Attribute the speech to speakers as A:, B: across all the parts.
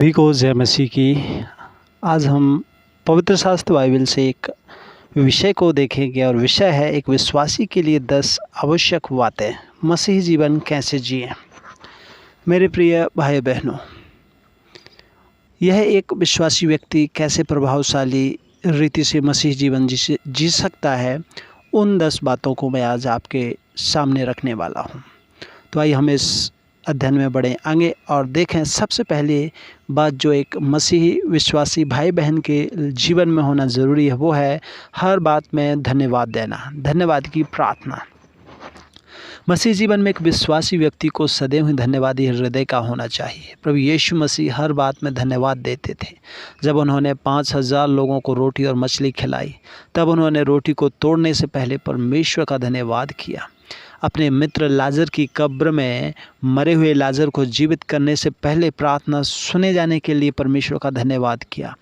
A: सभी को जय मसीह की। आज हम पवित्र शास्त्र बाइबल से एक विषय को देखेंगे और विषय है एक विश्वासी के लिए 10 आवश्यक बातें मसीही जीवन कैसे जिएं। मेरे प्रिय भाई बहनों, यह एक विश्वासी व्यक्ति कैसे प्रभावशाली रीति से मसीही जीवन जी सकता है, उन 10 बातों को मैं आज आपके सामने रखने वाला हूँ। तो आइए हम इस अध्ययन में बढ़ें आगे और देखें। सबसे पहले बात जो एक मसीही विश्वासी भाई बहन के जीवन में होना ज़रूरी है, वो है हर बात में धन्यवाद देना, धन्यवाद की प्रार्थना। मसीह जीवन में एक विश्वासी व्यक्ति को सदैव ही धन्यवादी हृदय का होना चाहिए। प्रभु यीशु मसीह हर बात में धन्यवाद देते थे। जब उन्होंने 5000 लोगों को रोटी और मछली खिलाई, तब उन्होंने रोटी को तोड़ने से पहले परमेश्वर का धन्यवाद किया। अपने मित्र लाजर की कब्र में मरे हुए लाजर को जीवित करने से पहले प्रार्थना सुने जाने के लिए परमेश्वर का धन्यवाद किया।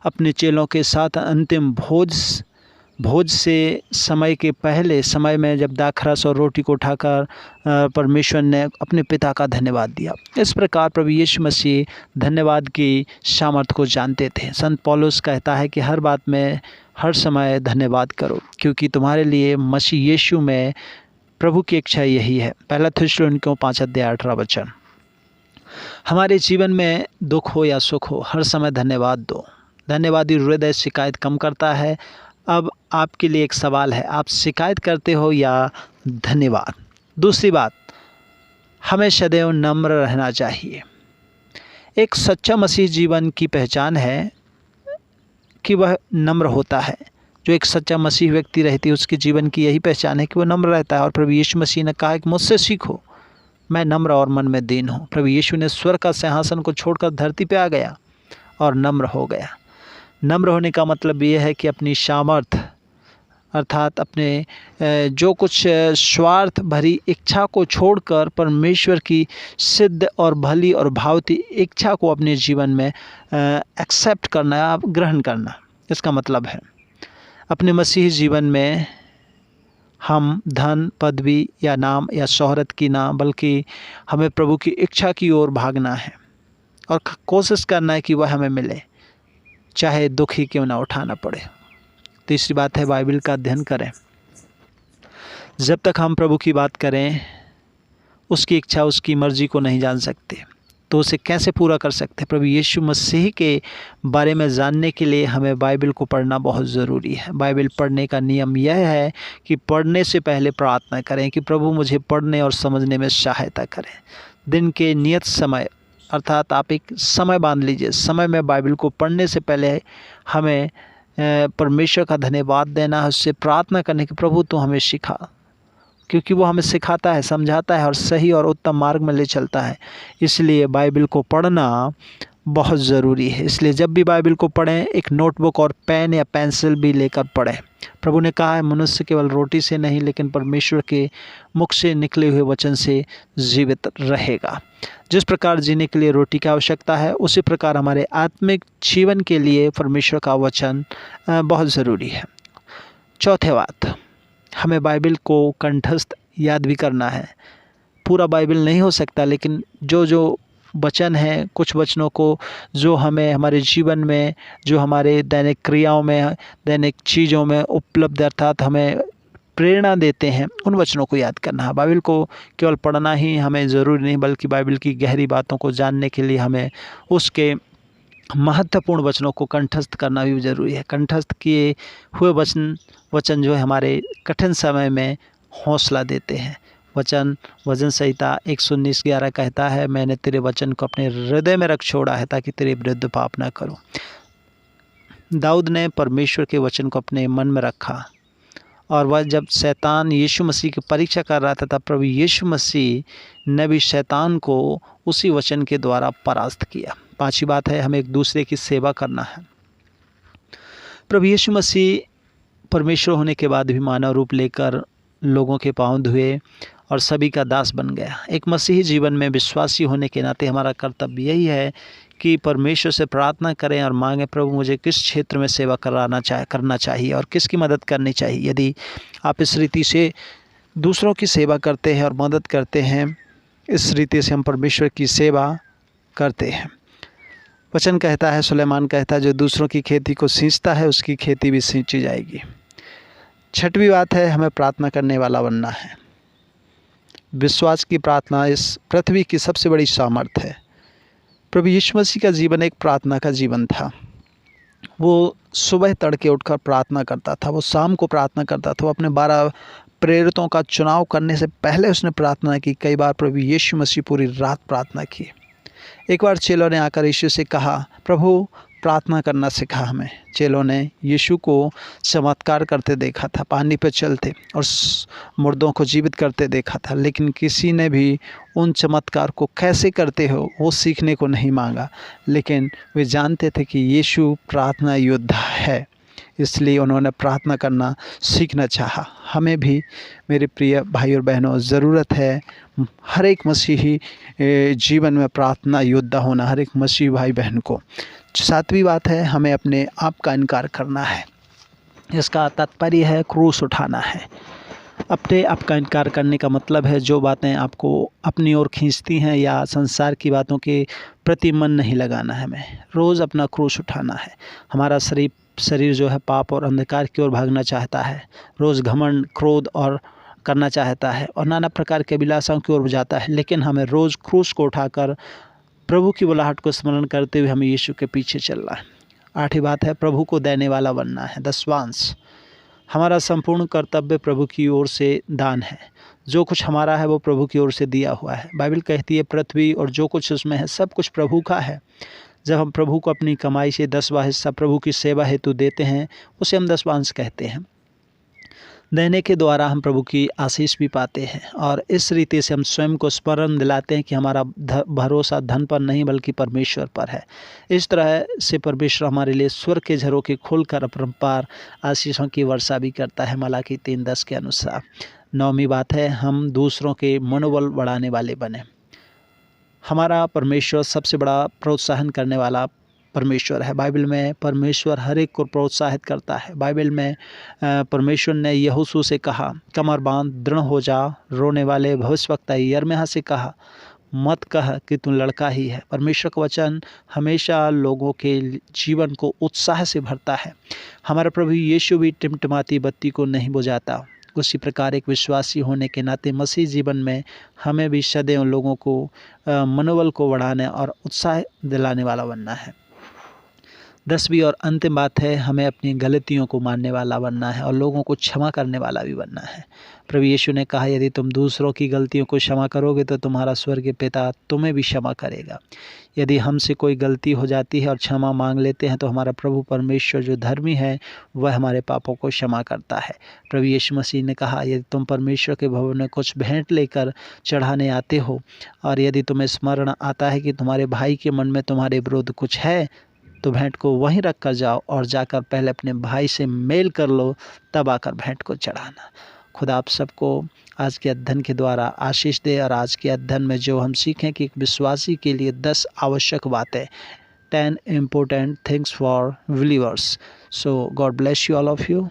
A: अपने चेलों के साथ अंतिम भोज से समय के पहले समय में जब दाखरस और रोटी को उठाकर परमेश्वर ने अपने पिता का धन्यवाद दिया। इस प्रकार प्रभु यीशु मसीह धन्यवाद की सामर्थ्य को जानते थे। संत पौलुस कहता है कि हर बात में हर समय धन्यवाद करो, क्योंकि तुम्हारे लिए मसीह यीशु में प्रभु की इच्छा यही है। पहला थिस्सलुनीकियों 5:18। हमारे जीवन में दुख हो या सुख हो, हर समय धन्यवाद दो। धन्यवादी हृदय शिकायत कम करता है। अब आपके लिए एक सवाल है, आप शिकायत करते हो या धन्यवाद? दूसरी बात, हमें सदैव नम्र रहना चाहिए। एक सच्चा मसीह जीवन की पहचान है कि वह नम्र होता है। जो एक सच्चा मसीह व्यक्ति रहती है, उसके जीवन की यही पहचान है कि वो नम्र रहता है। और प्रभु यीशु मसीह ने कहा कि मुझसे सीखो, मैं नम्र और मन में दीन हूँ। प्रभु यीशु ने स्वर्ग का सिंहासन को छोड़कर धरती पे आ गया और नम्र हो गया। नम्र होने का मतलब ये है कि अपनी सामर्थ अर्थात अपने जो कुछ स्वार्थ भरी इच्छा को छोड़कर परमेश्वर की सिद्ध और भली और भावती इच्छा को अपने जीवन में एक्सेप्ट करना, ग्रहण करना। इसका मतलब है अपने मसीही जीवन में हम धन, पदवी या नाम या शोहरत की ना, बल्कि हमें प्रभु की इच्छा की ओर भागना है और कोशिश करना है कि वह हमें मिले, चाहे दुख ही क्यों ना उठाना पड़े। तीसरी बात है, बाइबल का अध्ययन करें। जब तक हम प्रभु की बात करें, उसकी इच्छा, उसकी मर्जी को नहीं जान सकते, तो उसे कैसे पूरा कर सकते हैं? प्रभु यीशु मसीह के बारे में जानने के लिए हमें बाइबल को पढ़ना बहुत ज़रूरी है। बाइबल पढ़ने का नियम यह है कि पढ़ने से पहले प्रार्थना करें कि प्रभु मुझे पढ़ने और समझने में सहायता करें। दिन के नियत समय अर्थात आप एक समय बांध लीजिए। समय में बाइबल को पढ़ने से पहले हमें परमेश्वर का धन्यवाद देना है, उससे प्रार्थना करने की प्रभु तो हमें सिखा, क्योंकि वो हमें सिखाता है, समझाता है और सही और उत्तम मार्ग में ले चलता है। इसलिए बाइबल को पढ़ना बहुत ज़रूरी है। इसलिए जब भी बाइबल को पढ़ें, एक नोटबुक और पेन या पेंसिल भी लेकर पढ़ें। प्रभु ने कहा है, मनुष्य केवल रोटी से नहीं लेकिन परमेश्वर के मुख से निकले हुए वचन से जीवित रहेगा। जिस प्रकार जीने के लिए रोटी की आवश्यकता है, उसी प्रकार हमारे आत्मिक जीवन के लिए परमेश्वर का वचन बहुत ज़रूरी है। चौथी बात, हमें बाइबल को कंठस्थ याद भी करना है। पूरा बाइबल नहीं हो सकता, लेकिन जो वचन हैं, कुछ वचनों को जो हमें हमारे जीवन में, जो हमारे दैनिक क्रियाओं में, दैनिक चीज़ों में उपलब्ध अर्थात हमें प्रेरणा देते हैं, उन वचनों को याद करना है। बाइबल को केवल पढ़ना ही हमें ज़रूरी नहीं, बल्कि बाइबल की गहरी बातों को जानने के लिए हमें उसके महत्वपूर्ण वचनों को कंठस्थ करना भी ज़रूरी है। कंठस्थ किए हुए वचन जो है हमारे कठिन समय में हौसला देते हैं। वचन संहिता 119:11 कहता है, मैंने तेरे वचन को अपने हृदय में रख छोड़ा है ताकि तेरे विरुद्ध पाप ना करूं। दाऊद ने परमेश्वर के वचन को अपने मन में रखा, और वह जब शैतान यीशु मसीह की परीक्षा कर रहा था, तब प्रभु यीशु मसीह ने भी शैतान को उसी वचन के द्वारा परास्त किया। पांचवी बात है, हमें एक दूसरे की सेवा करना है। प्रभु यीशु मसीह परमेश्वर होने के बाद भी मानव रूप लेकर लोगों के पांव धुए और सभी का दास बन गया। एक मसीही जीवन में विश्वासी होने के नाते हमारा कर्तव्य यही है कि परमेश्वर से प्रार्थना करें और मांगें, प्रभु मुझे किस क्षेत्र में सेवा करना चाहिए और किसकी मदद करनी चाहिए। यदि आप इस रीति से दूसरों की सेवा करते हैं और मदद करते हैं, इस रीति से हम परमेश्वर की सेवा करते हैं। वचन कहता है, सुलेमान कहता है, जो दूसरों की खेती को सींचता है उसकी खेती भी सींची जाएगी। छठवीं बात है, हमें प्रार्थना करने वाला बनना है। विश्वास की प्रार्थना इस पृथ्वी की सबसे बड़ी सामर्थ है। प्रभु यीशु मसीह का जीवन एक प्रार्थना का जीवन था। वो सुबह तड़के उठकर प्रार्थना करता था, वो शाम को प्रार्थना करता था, वो अपने 12 प्रेरितों का चुनाव करने से पहले उसने प्रार्थना की। कई बार प्रभु यीशु मसीह पूरी रात प्रार्थना की। एक बार चेलों ने आकर यीशु से कहा, प्रभु प्रार्थना करना सिखा हमें। चेलों ने यीशु को चमत्कार करते देखा था, पानी पर चलते और मुर्दों को जीवित करते देखा था, लेकिन किसी ने भी उन चमत्कार को कैसे करते हो वो सीखने को नहीं मांगा। लेकिन वे जानते थे कि यीशु प्रार्थना योद्धा है, इसलिए उन्होंने प्रार्थना करना सीखना चाहा। हमें भी मेरे प्रिय भाई और बहनों ज़रूरत है हर एक मसीही जीवन में प्रार्थना योद्धा होना, हर एक मसीही भाई बहन को। सातवीं बात है, हमें अपने आप का इनकार करना है। इसका तात्पर्य है क्रूस उठाना है। अपने आप का इनकार करने का मतलब है जो बातें आपको अपनी ओर खींचती हैं या संसार की बातों के प्रति मन नहीं लगाना है। हमें रोज़ अपना क्रूस उठाना है। हमारा शरीर जो है पाप और अंधकार की ओर भागना चाहता है, रोज़ घमंड, क्रोध और करना चाहता है और नाना प्रकार के अभिलाषाओं की ओर जाता है। लेकिन हमें रोज़ क्रूस को उठाकर प्रभु की बुलाहट को स्मरण करते हुए हमें यीशु के पीछे चलना है। आठवीं बात है, प्रभु को देने वाला बनना है। दशवांश, हमारा संपूर्ण कर्तव्य प्रभु की ओर से दान है। जो कुछ हमारा है वो प्रभु की ओर से दिया हुआ है। बाइबल कहती है पृथ्वी और जो कुछ उसमें है सब कुछ प्रभु का है। जब हम प्रभु को अपनी कमाई से 10वां हिस्सा प्रभु की सेवा हेतु देते हैं, उसे हम दशवांश कहते हैं। देने के द्वारा हम प्रभु की आशीष भी पाते हैं और इस रीति से हम स्वयं को स्मरण दिलाते हैं कि हमारा भरोसा धन पर नहीं बल्कि परमेश्वर पर है। इस तरह से परमेश्वर हमारे लिए स्वर्ग के झरोखे खोलकर अपरंपार आशीषों की वर्षा भी करता है, मलाकी 3:10 के अनुसार। 9वीं बात है, हम दूसरों के मनोबल बढ़ाने वाले बने। हमारा परमेश्वर सबसे बड़ा प्रोत्साहन करने वाला परमेश्वर है। बाइबल में परमेश्वर हर एक को प्रोत्साहित करता है। बाइबल में परमेश्वर ने यहोशू से कहा, कमर बांध, दृढ़ हो जा। रोने वाले भविष्यवक्ता यिर्मयाह से कहा, मत कह कि तू लड़का ही है। परमेश्वर का वचन हमेशा लोगों के जीवन को उत्साह से भरता है। हमारा प्रभु यीशु भी टिमटिमाती बत्ती को नहीं बुझाता। उसी प्रकार एक विश्वासी होने के नाते मसीह जीवन में हमें भी सदैव लोगों को मनोबल को बढ़ाने और उत्साह दिलाने वाला बनना है। 10वीं और अंतिम बात है, हमें अपनी गलतियों को मानने वाला बनना है और लोगों को क्षमा करने वाला भी बनना है। प्रभु यीशु ने कहा, यदि तुम दूसरों की गलतियों को क्षमा करोगे तो तुम्हारा स्वर्गीय पिता तुम्हें भी क्षमा करेगा। यदि हमसे कोई गलती हो जाती है और क्षमा मांग लेते हैं तो हमारा प्रभु परमेश्वर जो धर्मी है वह हमारे पापों को क्षमा करता है। प्रभु यीशु मसीह ने कहा, यदि तुम परमेश्वर के भवन में कुछ भेंट लेकर चढ़ाने आते हो और यदि तुम्हें स्मरण आता है कि तुम्हारे भाई के मन में तुम्हारे विरुद्ध कुछ है, तो भेंट को वहीं रख कर जाओ और जाकर पहले अपने भाई से मेल कर लो, तब आकर भेंट को चढ़ाना। खुदा आप सबको आज के अध्ययन के द्वारा आशीष दे और आज के अध्ययन में जो हम सीखें कि एक विश्वासी के लिए 10 आवश्यक बातें, 10 important things for believers. So God bless you all of you.